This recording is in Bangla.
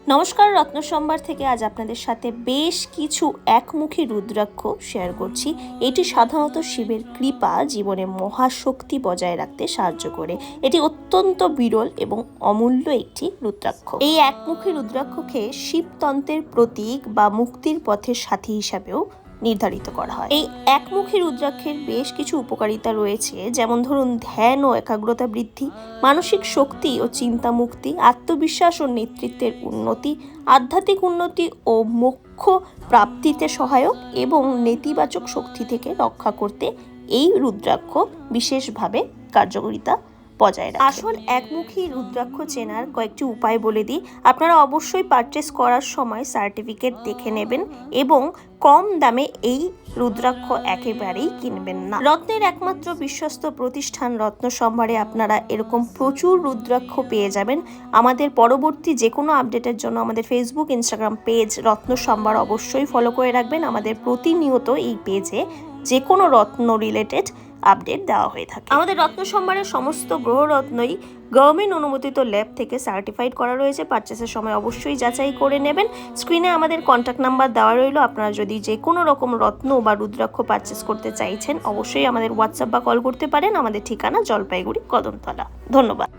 নমস্কার, রত্ন সম্ভার থেকে আজ আপনাদের সাথে বেশ কিছু একমুখী রুদ্রাক্ষ শেয়ার করছি। এটি সাধারণত শিবের কৃপা জীবনে মহাশক্তি বজায় রাখতে সাহায্য করে। এটি অত্যন্ত বিরল এবং অমূল্য একটি রুদ্রাক্ষ। এই একমুখী রুদ্রাক্ষকে শিবতন্ত্রের প্রতীক বা মুক্তির পথের সাথী হিসাবেও নির্ধারিত করা হয়। এই একমুখী রুদ্রাক্ষের বেশ কিছু উপকারিতা রয়েছে, যেমন ধরুন ধ্যান ও একাগ্রতা বৃদ্ধি, মানসিক শক্তি ও চিন্তা মুক্তি, আত্মবিশ্বাস ও নেতৃত্বের উন্নতি, আধ্যাত্মিক উন্নতি ও মোক্ষ প্রাপ্তিতে সহায়ক এবং নেতিবাচক শক্তি থেকে রক্ষা করতে এই রুদ্রাক্ষ বিশেষভাবে কার্যকারিতা বজায় রাখে। আসল একমুখী রুদ্রাক্ষ চেনার কয়েকটি উপায় বলে দিই। আপনারা অবশ্যই পারচেস করার সময় সার্টিফিকেট দেখে নেবেন এবং কম দামে এই রুদ্রাক্ষ একেবারেই কিনবেন না। রত্নের একমাত্র বিশ্বস্ত প্রতিষ্ঠান রত্ন সম্ভারে আপনারা এরকম প্রচুর রুদ্রাক্ষ পেয়ে যাবেন। আমাদের পরবর্তী যে কোনো আপডেটের জন্য আমাদের ফেসবুক, ইনস্টাগ্রাম পেজ রত্ন সম্ভার অবশ্যই ফলো করে রাখবেন। আমাদের প্রতিনিয়ত এই পেজে যে কোনো রত্ন রিলেটেড আপডেট দেওয়া হয়ে থাকে। আমাদের রত্ন সম্ভারের সমস্ত গ্রহরত্নই গভর্নমেন্ট অনুমোদিত ল্যাব থেকে সার্টিফাইড করা রয়েছে। পারচেসের সময় অবশ্যই যাচাই করে নেবেন। স্ক্রিনে আমাদের কন্ট্যাক্ট নাম্বার দেওয়া রইল। আপনারা যদি যে কোনো রকম রত্ন বা রুদ্রাক্ষ পারচেস করতে চাইছেন অবশ্যই আমাদের হোয়াটসঅ্যাপ বা কল করতে পারেন। আমাদের ঠিকানা জলপাইগুড়ি কদমতলা। ধন্যবাদ।